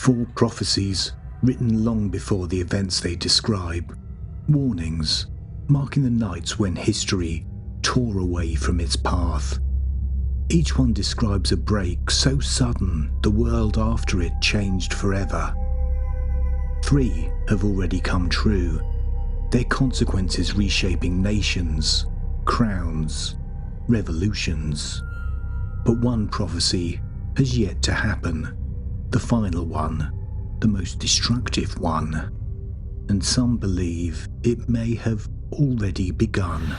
4 prophecies written long before the events they describe, warnings marking the nights when history tore away from its path. Each one describes a break so sudden the world after it changed forever. 3 have already come true, their consequences reshaping nations, crowns, revolutions. But one prophecy has yet to happen, the final one, the most destructive one, and some believe it may have already begun.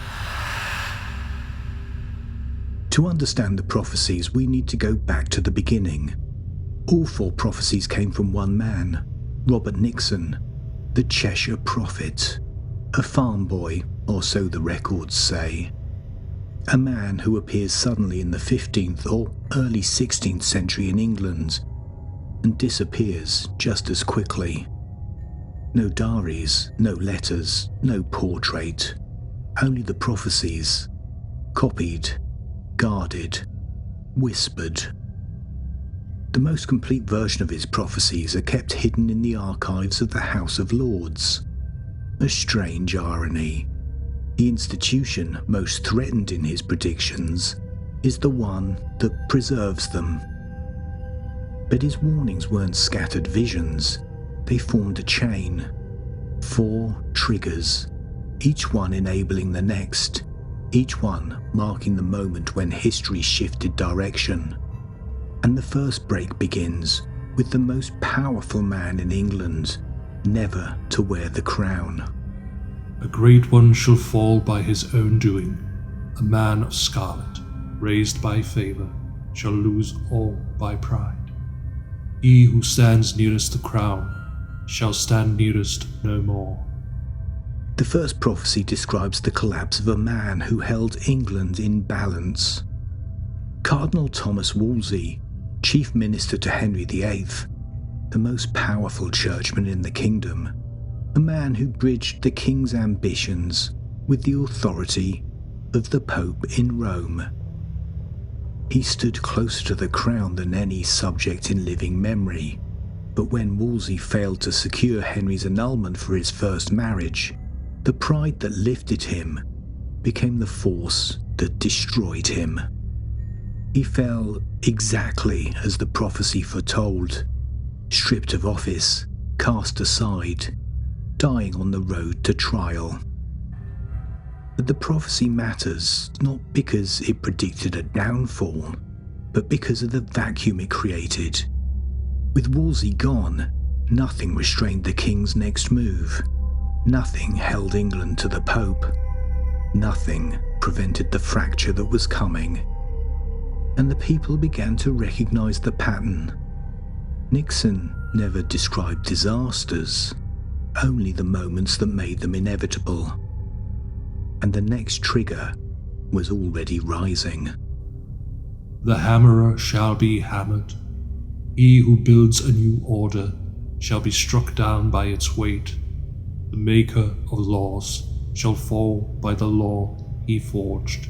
To understand the prophecies, we need to go back to the beginning. All 4 prophecies came from one man, Robert Nixon, the Cheshire Prophet, a farm boy, or so the records say. A man who appears suddenly in the 15th or early 16th century in England and disappears just as quickly. No diaries, no letters, no portrait, only the prophecies, copied, guarded, whispered. The most complete version of his prophecies are kept hidden in the archives of the House of Lords. A strange irony. The institution most threatened in his predictions is the one that preserves them. But his warnings weren't scattered visions, they formed a chain. 4 triggers, each one enabling the next, each one marking the moment when history shifted direction. And the first break begins with the most powerful man in England never to wear the crown. A great one shall fall by his own doing, a man of scarlet, raised by favour, shall lose all by pride. He who stands nearest the crown shall stand nearest no more. The first prophecy describes the collapse of a man who held England in balance. Cardinal Thomas Wolsey, chief minister to Henry VIII, the most powerful churchman in the kingdom, a man who bridged the king's ambitions with the authority of the Pope in Rome. He stood closer to the crown than any subject in living memory, but when Wolsey failed to secure Henry's annulment for his first marriage, the pride that lifted him became the force that destroyed him. He fell exactly as the prophecy foretold, stripped of office, cast aside, dying on the road to trial. But the prophecy matters not because it predicted a downfall, but because of the vacuum it created. With Wolsey gone, nothing restrained the king's next move. Nothing held England to the Pope. Nothing prevented the fracture that was coming. And the people began to recognize the pattern. Nixon never described disasters, only the moments that made them inevitable. And the next trigger was already rising. The hammerer shall be hammered. He who builds a new order shall be struck down by its weight. The maker of laws shall fall by the law he forged.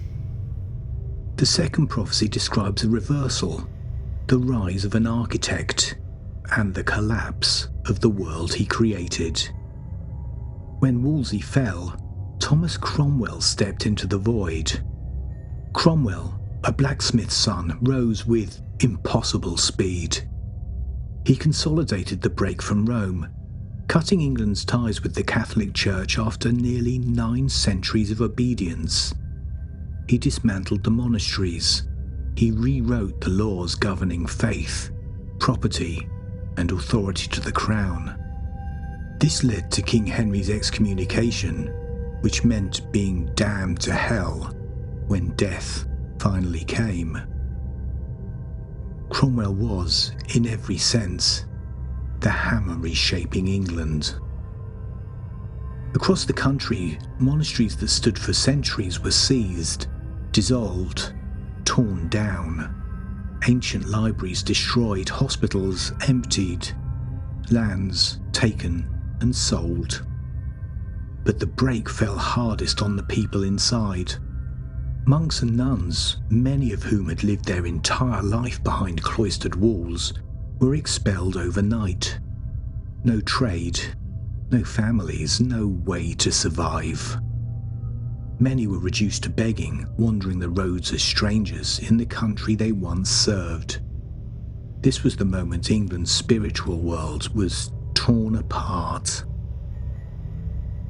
The second prophecy describes a reversal, the rise of an architect, and the collapse of the world he created. When Wolsey fell, Thomas Cromwell stepped into the void. Cromwell, a blacksmith's son, rose with impossible speed. He consolidated the break from Rome, cutting England's ties with the Catholic Church after nearly 9 centuries of obedience. He dismantled the monasteries. He rewrote the laws governing faith, property, and authority to the crown. This led to King Henry's excommunication, which meant being damned to hell when death finally came. Cromwell was, in every sense, the hammer reshaping England. Across the country, monasteries that stood for centuries were seized, dissolved, torn down. Ancient libraries destroyed, hospitals emptied, lands taken and sold. But the break fell hardest on the people inside. Monks and nuns, many of whom had lived their entire life behind cloistered walls, were expelled overnight. No trade, no families, no way to survive. Many were reduced to begging, wandering the roads as strangers in the country they once served. This was the moment England's spiritual world was torn apart.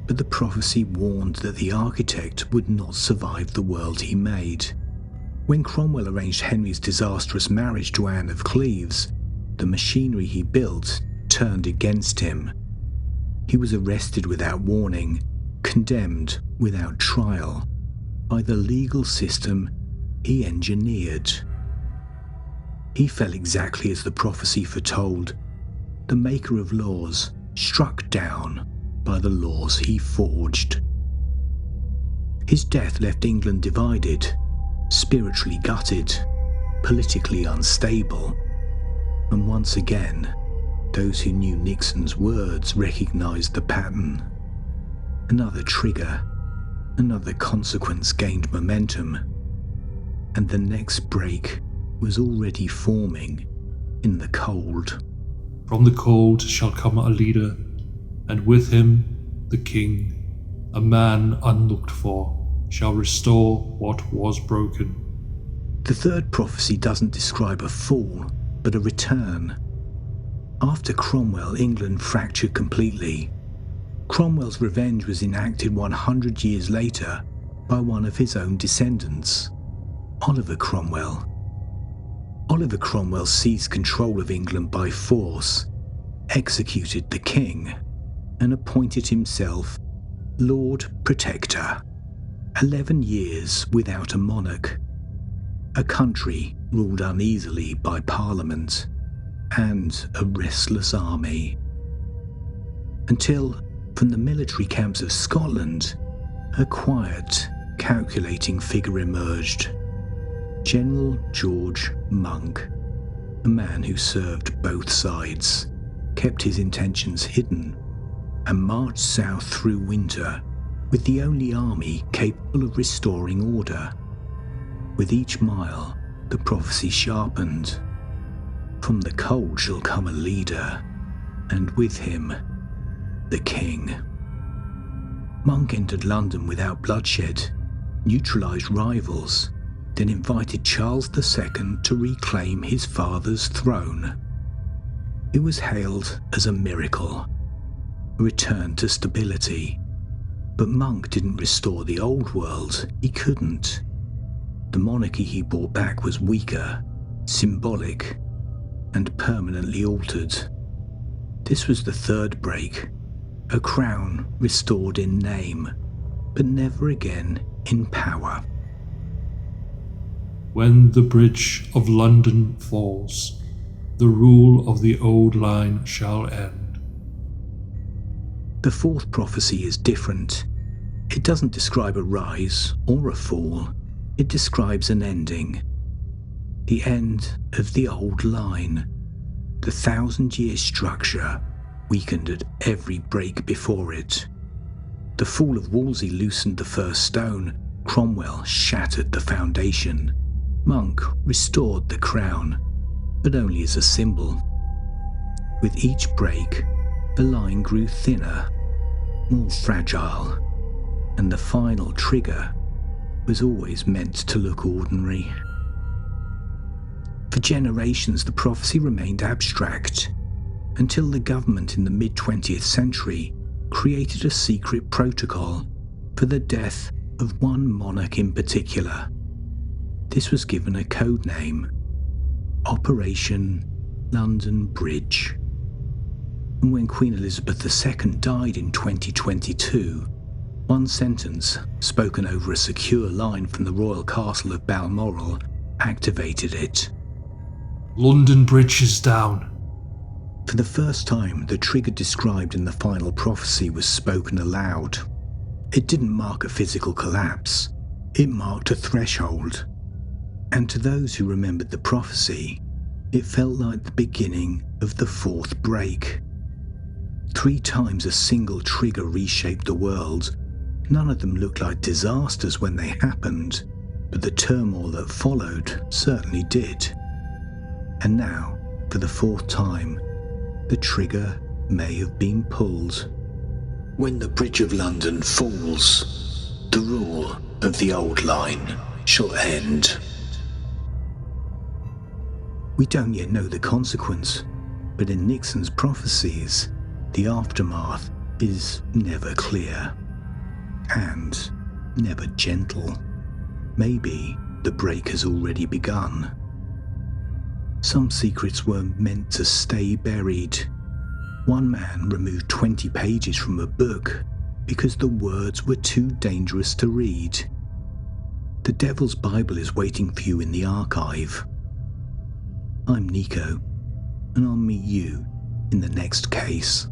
But the prophecy warned that the architect would not survive the world he made. When Cromwell arranged Henry's disastrous marriage to Anne of Cleves, the machinery he built turned against him. He was arrested without warning, condemned without trial, by the legal system he engineered. He fell exactly as the prophecy foretold, the maker of laws struck down by the laws he forged. His death left England divided, spiritually gutted, politically unstable, and once again, those who knew Nixon's words recognized the pattern. Another trigger, another consequence gained momentum, and the next break was already forming in the cold. From the cold shall come a leader, and with him the king, a man unlooked for, shall restore what was broken. The third prophecy doesn't describe a fall, but a return. After Cromwell, England fractured completely. Cromwell's revenge was enacted 100 years later by one of his own descendants, Oliver Cromwell. Oliver Cromwell seized control of England by force, executed the king, and appointed himself Lord Protector. 11 years without a monarch, a country ruled uneasily by Parliament, and a restless army. Until, from the military camps of Scotland, a quiet, calculating figure emerged. General George Monk, a man who served both sides, kept his intentions hidden, and marched south through winter with the only army capable of restoring order. With each mile, the prophecy sharpened. From the cold shall come a leader, and with him, the king. Monk entered London without bloodshed, neutralised rivals, then invited Charles II to reclaim his father's throne. It was hailed as a miracle, a return to stability. But Monk didn't restore the old world. He couldn't. The monarchy he brought back was weaker, symbolic, and permanently altered. This was the third break, a crown restored in name, but never again in power. When the bridge of London falls, the rule of the old line shall end. The fourth prophecy is different. It doesn't describe a rise or a fall. It describes an ending. The end of the old line. The 1,000-year structure weakened at every break before it. The fall of Wolsey loosened the first stone. Cromwell shattered the foundation. Monk restored the crown, but only as a symbol. With each break, the line grew thinner, more fragile, and the final trigger was always meant to look ordinary. For generations, the prophecy remained abstract, until the government in the mid-20th century created a secret protocol for the death of one monarch in particular. This was given a code name, Operation London Bridge. And when Queen Elizabeth II died in 2022, one sentence, spoken over a secure line from the royal castle of Balmoral, activated it. London Bridge is down. For the first time, the trigger described in the final prophecy was spoken aloud. It didn't mark a physical collapse, it marked a threshold. And to those who remembered the prophecy, it felt like the beginning of the fourth break. 3 times a single trigger reshaped the world. None of them looked like disasters when they happened, but the turmoil that followed certainly did. And now, for the fourth time, the trigger may have been pulled. When the Bridge of London falls, the rule of the old line shall end. We don't yet know the consequence, but in Nixon's prophecies, the aftermath is never clear and never gentle. Maybe the break has already begun. Some secrets were meant to stay buried. One man removed 20 pages from a book because the words were too dangerous to read. The Devil's Bible is waiting for you in the archive. I'm Nico, and I'll meet you in the next case.